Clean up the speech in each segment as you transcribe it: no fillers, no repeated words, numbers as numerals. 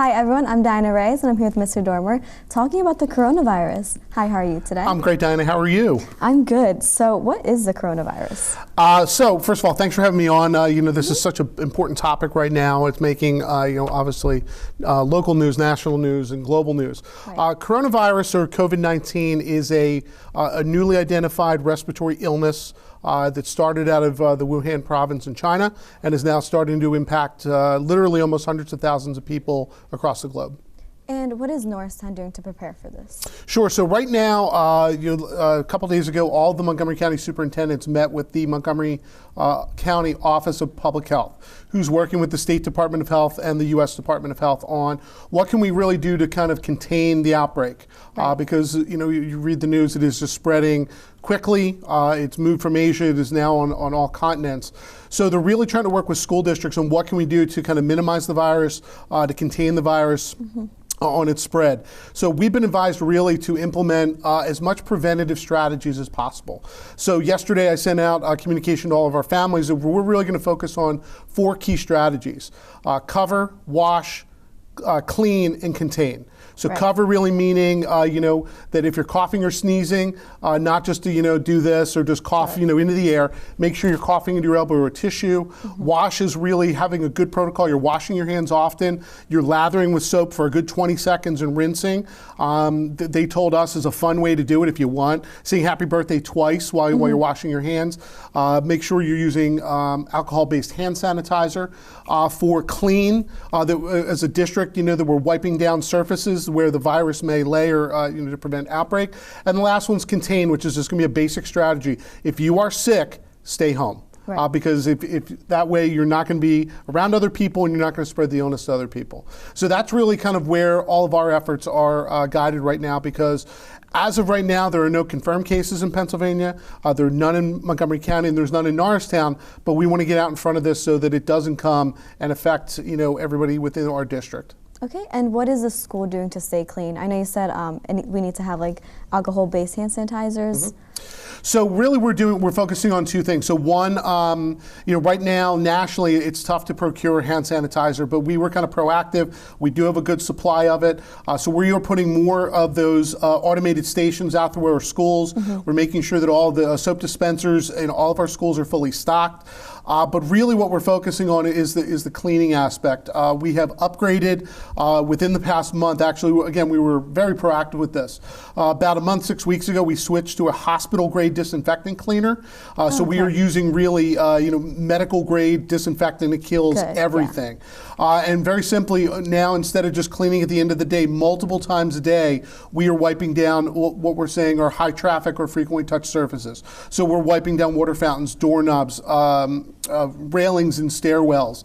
Hi everyone, I'm Diana Reyes and I'm here with Mr. Dormer talking about the coronavirus. Hi, how are you today? I'm great, Diana. How are you? I'm good. So what is the coronavirus? So first of all, thanks for having me on. This is such an important topic right now. It's making, obviously local news, national news, and global news. Right. Coronavirus or COVID-19 is a newly identified respiratory illness that started out of the Wuhan province in China and is now starting to impact literally almost hundreds of thousands of people across the globe. And what is Norristown doing to prepare for this? Sure. So right now, a couple days ago, all the Montgomery County superintendents met with the Montgomery County Office of Public Health, who's working with the State Department of Health and the U.S. Department of Health on what can we really do to kind of contain the outbreak. Right. Because, you read the news, it is just spreading quickly. It's moved from Asia. It is now on all continents. So they're really trying to work with school districts on what can we do to kind of minimize the virus, to contain the virus. On its spread. So we've been advised really to implement as much preventative strategies as possible. So yesterday I sent out communication to all of our families that we're really going to focus on 4 key strategies: cover, wash, clean, and contain. So right. Cover really meaning, that if you're coughing or sneezing, not just to, do this or just cough, right. Into the air, make sure you're coughing into your elbow or a tissue. Wash is really having a good protocol. You're washing your hands often. You're lathering with soap for a good 20 seconds and rinsing. They told us is a fun way to do it if you want. Saying happy birthday twice while you're washing your hands. Make sure you're using alcohol-based hand sanitizer. For clean, as a district, that we're wiping down surfaces where the virus may lay or to prevent outbreak. And the last one's contain, which is just going to be a basic strategy. If you are sick, stay home. Right. Because if that way you're not going to be around other people and you're not going to spread the illness to other people. So that's really kind of where all of our efforts are guided right now, because as of right now, there are no confirmed cases in Pennsylvania. There are none in Montgomery County, and there's none in Norristown. But we want to get out in front of this so that it doesn't come and affect everybody within our district. Okay, and what is the school doing to stay clean? I know you said we need to have alcohol-based hand sanitizers. So really we're focusing on 2 things. So one, right now nationally it's tough to procure hand sanitizer, but we were kind of proactive. We do have a good supply of it. So we are putting more of those automated stations out through our schools. We're making sure that all the soap dispensers in all of our schools are fully stocked. But really what we're focusing on is the cleaning aspect. We have upgraded within the past month. Actually, again, we were very proactive with this. About a month, 6 weeks ago, we switched to a hospital-grade disinfectant cleaner. So we are using really, medical-grade disinfectant that kills everything. Yeah. And very simply now, instead of just cleaning at the end of the day, multiple times a day, we are wiping down what we're saying are high-traffic or frequently touched surfaces. So we're wiping down water fountains, doorknobs, railings and stairwells,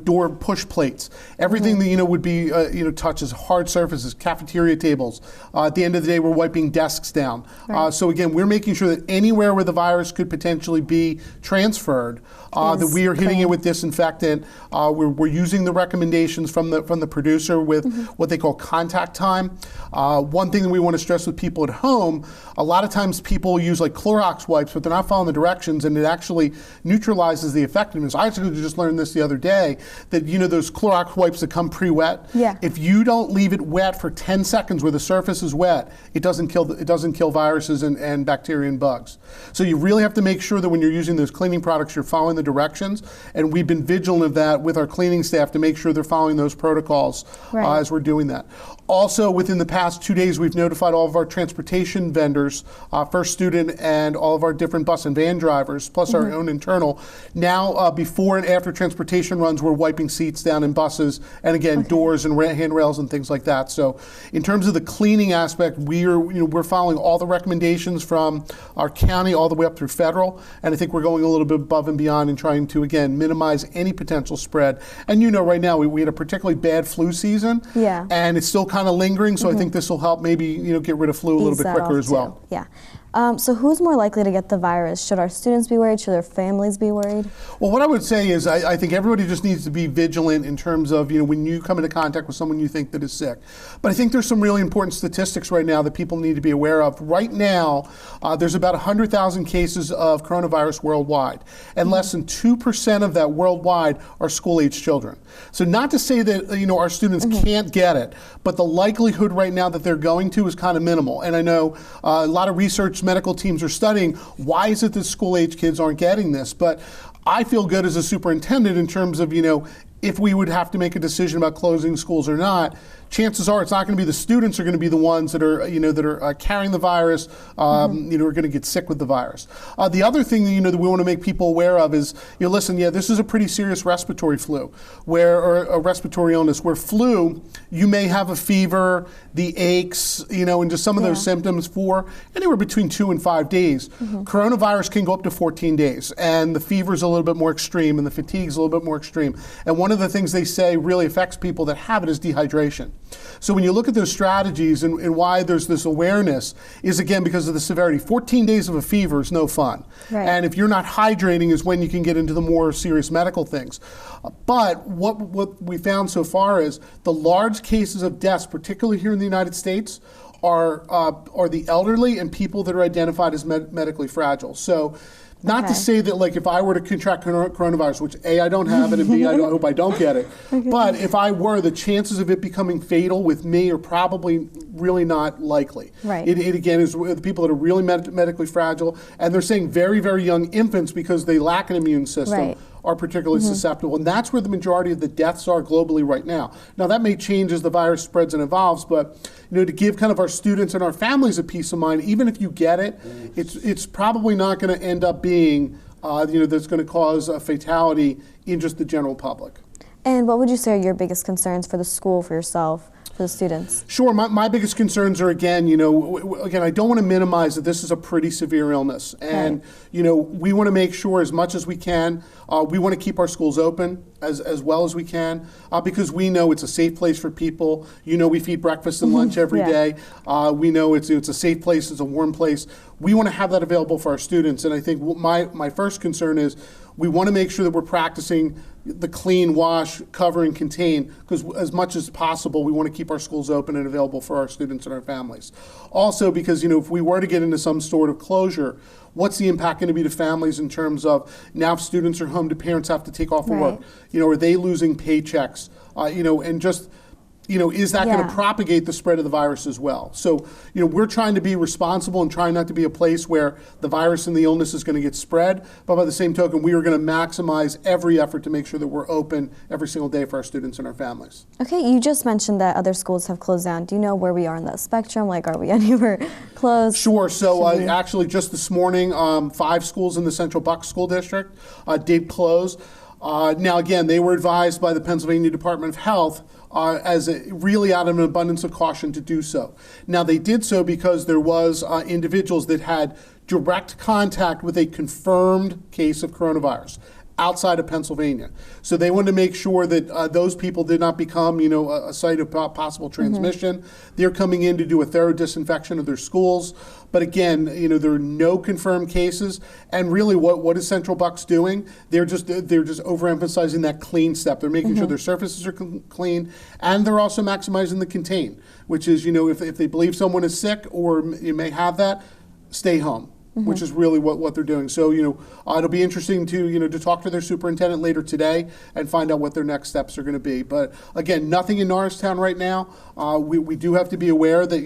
door push plates, everything that would be touches hard surfaces, cafeteria tables. At the end of the day, we're wiping desks down. Right. So again, we're making sure that anywhere where the virus could potentially be transferred, that we are hitting it with disinfectant. We're using the recommendations from the producer with what they call contact time. One thing that we want to stress with people at home, a lot of times people use Clorox wipes, but they're not following the directions, and it actually neutralizes the effectiveness. I actually just learned this the other day, that those Clorox wipes that come pre-wet. Yeah. If you don't leave it wet for 10 seconds where the surface is wet, it doesn't kill viruses and bacteria and bugs. So you really have to make sure that when you're using those cleaning products, you're following the directions, and we've been vigilant of that with our cleaning staff to make sure they're following those protocols as we're doing that. Also, within the past 2 days, we've notified all of our transportation vendors, First Student, and all of our different bus and van drivers, plus our own internal. Now, before and after transportation runs, we're wiping seats down in buses, and again, doors and handrails and things like that. So, in terms of the cleaning aspect, we're following all the recommendations from our county all the way up through federal, and I think we're going a little bit above and beyond and trying to again minimize any potential spread. And right now we had a particularly bad flu season, and it's still kind of lingering. So I think this will help maybe get rid of flu a little bit quicker as well. Yeah. So who's more likely to get the virus? Should our students be worried? Should their families be worried? Well, what I would say is I think everybody just needs to be vigilant in terms of, when you come into contact with someone you think that is sick. But I think there's some really important statistics right now that people need to be aware of. Right now, there's about 100,000 cases of coronavirus worldwide, and less than 2% of that worldwide are school-age children. So not to say that, our students can't get it, but the likelihood right now that they're going to is kind of minimal. And I know a lot of research medical teams are studying why is it that school-age kids aren't getting this. But I feel good as a superintendent in terms of, if we would have to make a decision about closing schools or not, chances are it's not going to be the students are going to be the ones that are carrying the virus, are going to get sick with the virus. The other thing that we want to make people aware of is, listen, this is a pretty serious respiratory flu, or a respiratory illness, where flu, you may have a fever, the aches, and just some of those symptoms for anywhere between 2 and 5 days. Coronavirus can go up to 14 days, and the fever is a little bit more extreme, and the fatigue is a little bit more extreme. And one of the things they say really affects people that have it is dehydration. So when you look at those strategies and why there's this awareness is, again, because of the severity. 14 days of a fever is no fun. Right. And if you're not hydrating is when you can get into the more serious medical things. But what we found so far is the large cases of deaths, particularly here in the United States, are the elderly and people that are identified as medically fragile. So not to say that, if I were to contract coronavirus, which A, I don't have it, and B, I hope I don't get it. But if I were, the chances of it becoming fatal with me are probably really not likely. Right. It again is the people that are really medically fragile, and they're saying very, very young infants, because they lack an immune system. Right. Are particularly susceptible, and that's where the majority of the deaths are globally right now. Now that may change as the virus spreads and evolves, but to give kind of our students and our families a peace of mind, even if you get it, it's probably not going to end up being that's going to cause a fatality in just the general public. And what would you say are your biggest concerns for the school, for yourself, for the students? Sure. My biggest concerns are, again, I don't want to minimize that this is a pretty severe illness. And, we want to make sure as much as we can, we want to keep our schools open as well as we can, because we know it's a safe place for people. We feed breakfast and lunch every day. We know it's a safe place, it's a warm place. We want to have that available for our students. And I think my first concern is we want to make sure that we're practicing the clean, wash, cover, and contain, because as much as possible, we want to keep our schools open and available for our students and our families. Also, because, if we were to get into some sort of closure, what's the impact going to be to families in terms of now if students are home, do parents have to take off of work? Are they losing paychecks? And just, is that going to propagate the spread of the virus as well? So, we're trying to be responsible and trying not to be a place where the virus and the illness is going to get spread. But by the same token, we are going to maximize every effort to make sure that we're open every single day for our students and our families. Okay, you just mentioned that other schools have closed down. Do you know where we are on that spectrum? Are we anywhere closed? Sure. So actually just this morning, 5 schools in the Central Bucks School District did close. Now, again, they were advised by the Pennsylvania Department of Health really out of an abundance of caution to do so. Now, they did so because there was individuals that had direct contact with a confirmed case of coronavirus outside of Pennsylvania. So they wanted to make sure that those people did not become, a site of possible transmission. They're coming in to do a thorough disinfection of their schools. But again, there are no confirmed cases. And really, what is Central Bucks doing? They're just overemphasizing that clean step. They're making sure their surfaces are clean, and they're also maximizing the contain, which is, if they believe someone is sick or you may have that, stay home. Which is really what they're doing. So, it'll be interesting to talk to their superintendent later today and find out what their next steps are going to be. But again, nothing in Norristown right now. We do have to be aware that,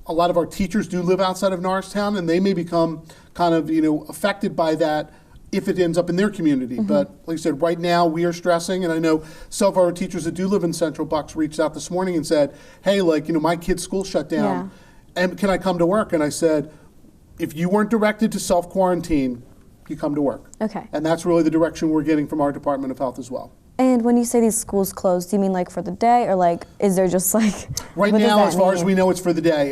a lot of our teachers do live outside of Norristown, and they may become kind of, affected by that if it ends up in their community. But like I said, right now we are stressing, and I know some of our teachers that do live in Central Bucks reached out this morning and said, hey, my kid's school shut down, and can I come to work? And I said, if you weren't directed to self-quarantine, you come to work. Okay. And that's really the direction we're getting from our Department of Health as well. And when you say these schools closed, do you mean for the day, or is there just Right now, as far as we know, it's for the day.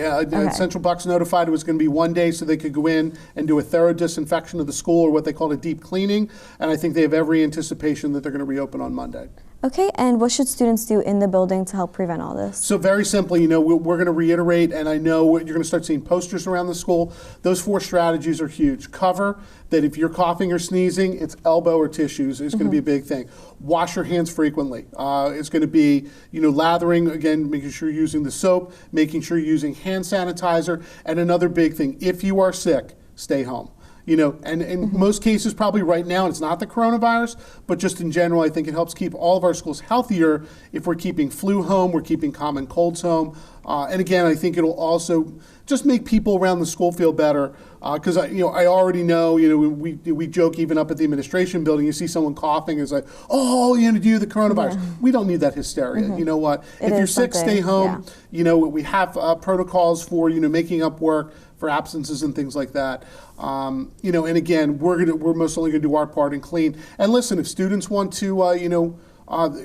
Central Bucks notified it was going to be one day so they could go in and do a thorough disinfection of the school, or what they call a deep cleaning. And I think they have every anticipation that they're going to reopen on Monday. Okay, and what should students do in the building to help prevent all this? So very simply, you know, we're going to reiterate, and I know you're going to start seeing posters around the school. Those 4 strategies are huge. Cover, that if you're coughing or sneezing, it's elbow or tissues is going to be a big thing. Wash your hands frequently. It's going to be, you know, lathering, again, making sure you're using the soap, making sure you're using hand sanitizer, and another big thing, if you are sick, stay home. You know, and in most cases, probably right now, it's not the coronavirus, but just in general, I think it helps keep all of our schools healthier if we're keeping flu home, we're keeping common colds home. And again, I think it'll also just make people around the school feel better. Because I already know, you know, we joke even up at the administration building, you see someone coughing, it's like, oh, you know, do you have the coronavirus? Yeah. We don't need that hysteria. You know what? If you're sick, stay home. Yeah. You know, we have protocols for, you know, making up work for absences and things like that. You know, and again, we're most only going to do our part and clean. And listen, if students want to,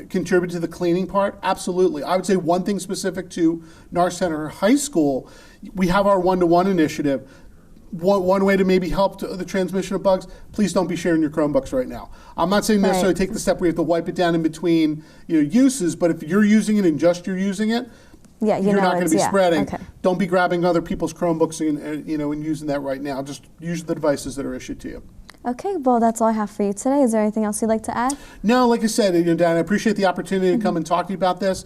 contribute to the cleaning part, absolutely. I would say one thing specific to Norristown High School, we have our one-to-one initiative. One way to maybe help the transmission of bugs, please don't be sharing your Chromebooks right now. I'm not saying necessarily take the step where you have to wipe it down in between, you know, uses, but if you're using it and just you're using it, yeah, you're not going to be spreading. Okay. Don't be grabbing other people's Chromebooks and using that right now. Just use the devices that are issued to you. Okay, well, that's all I have for you today. Is there anything else you'd like to add? No, like I said, you know, Dan, I appreciate the opportunity to come and talk to you about this.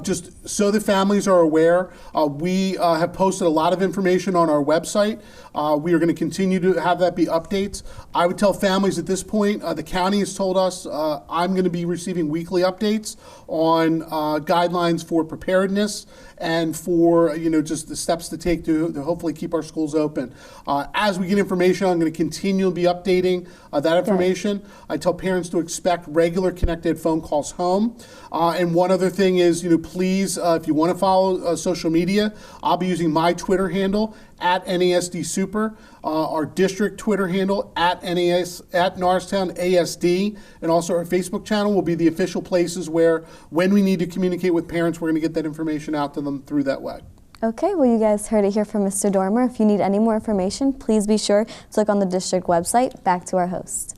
Just so the families are aware, we have posted a lot of information on our website. We are going to continue to have that be updates. I would tell families at this point, the county has told us I'm going to be receiving weekly updates on guidelines for preparedness and for, you know, just the steps to take to hopefully keep our schools open. As we get information, I'm going to continue to be updating that information. I tell parents to expect regular connected phone calls home. And one other thing is, you know, please, if you want to follow social media, I'll be using my Twitter handle at NASD Super, our district Twitter handle at Norristown ASD, and also our Facebook channel will be the official places where, when we need to communicate with parents, we're going to get that information out to them through that way. Okay, well, you guys heard it here from Mr. Dormer. If you need any more information, please be sure to look on the district website. Back to our host.